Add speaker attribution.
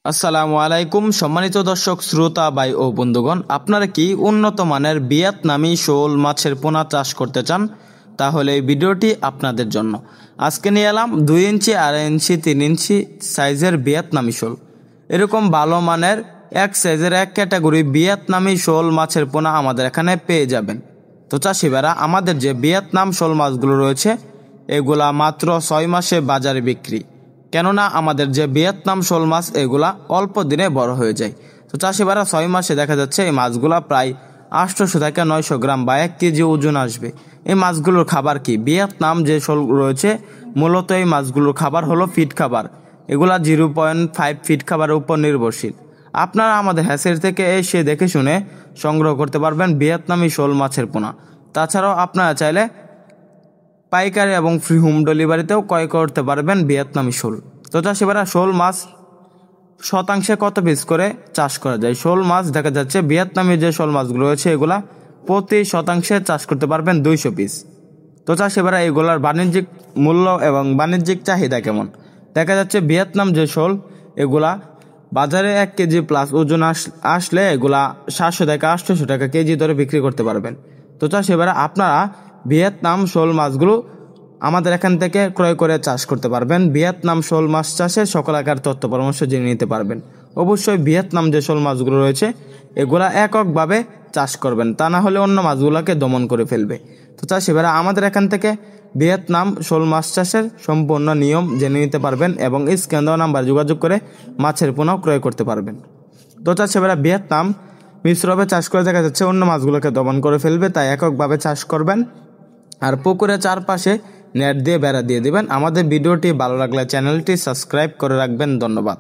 Speaker 1: আসসালামু আলাইকুম সম্মানিত দর্শক শ্রোতা ভাই ও বন্ধুগণ, আপনারা কি উন্নত মানের ভিয়েতনামি শোল মাছের পোনা চাষ করতে চান? তাহলে এই ভিডিওটি আপনাদের জন্য। আজকে নিয়ে এলাম 2 ইঞ্চি, 2.5 ইঞ্চি, 3 ইঞ্চি সাইজের ভিয়েতনামি শোল। এরকম ভালো মানের এক সাইজের এক ক্যাটাগরি ভিয়েতনামি শোল মাছের পোনা আমাদের এখানে পেয়ে যাবেন। তো চাষি ভাইরা, আমাদের যে ভিয়েতনাম শোল মাছগুলো রয়েছে এগুলা মাত্র 6 মাসে বাজারে বিক্রি, কেননা আমাদের যে ভিয়েতনাম শোল মাছ এগুলা অল্প দিনে বড় হয়ে যায়। তো চাষি ভাইরা, 6 মাসে দেখা যাচ্ছে এই মাছগুলা প্রায় 800 থেকে 900 গ্রাম বা 1 কেজি ওজন আসবে। এই মাছগুলোর খাবার কি? ভিয়েতনাম যে শোল রয়েছে মূলত এই মাছগুলোর খাবার হলো ফিড খাবার। এগুলা 0.5 ফিড খাবারের উপর নির্ভরশীল। আপনারা আমাদের হ্যাচারি থেকে এসে দেখে শুনে সংগ্রহ করতে পারবেন ভিয়েতনামি শোল মাছের পোনা। তাছাড়াও আপনারা চাইলে পাইকারি এবং ফ্রি হোম ডেলিভারিতেও ক্রয় করতে পারবেন ভিয়েতনামি শোল। তো চাষিভাইরা, শোল মাছ শতাংশে কত পিস করে চাষ করা যায়? শোল মাছ দেখা যাচ্ছে ভিয়েতনামি যে শোল মাছগুলো রয়েছে এগুলা প্রতি শতাংশে চাষ করতে পারবেন 200 পিস। তো চাষিভাইরা, এগুলার বাণিজ্যিক মূল্য এবং বাণিজ্যিক চাহিদা কেমন? দেখা যাচ্ছে ভিয়েতনাম যে শোল এগুলা বাজারে 1 কেজি প্লাস ওজন আসলে এগুলা 700 থেকে 800 টাকা কেজি ধরে বিক্রি করতে পারবেন। তো চাষিভাইরা, আপনারা ভিয়েতনাম শোল মাছগুলো আমাদের এখান থেকে ক্রয় করে চাষ করতে পারবেন। ভিয়েতনাম শোল মাছ চাষে সকল আকার তথ্য পরামর্শ জেনে নিতে পারবেন। অবশ্যই ভিয়েতনাম যে শোল মাছগুলো রয়েছে এগুলা এককভাবে চাষ করবেন, তা না হলে অন্য মাছগুলোকে দমন করে ফেলবে। তো চাষিভাইরা, আমাদের এখান থেকে ভিয়েতনাম শোল মাছ চাষের সম্পূর্ণ নিয়ম জেনে নিতে পারবেন এবং স্ক্যান দেওয়া নাম্বার যোগাযোগ করে মাছের পোনা ক্রয় করতে পারবেন। তো চাষিভাইরা, ভিয়েতনাম মিশ্রভাবে চাষ করে দেখা যাচ্ছে অন্য মাছগুলোকে দমন করে ফেলবে, তাই এককভাবে চাষ করবেন। আর পুকুরের চারপাশে নেট দিয়ে বেড়া দিয়ে দিবেন। আমাদের ভিডিওটি ভালো লাগলে চ্যানেলটি সাবস্ক্রাইব করে রাখবেন। ধন্যবাদ।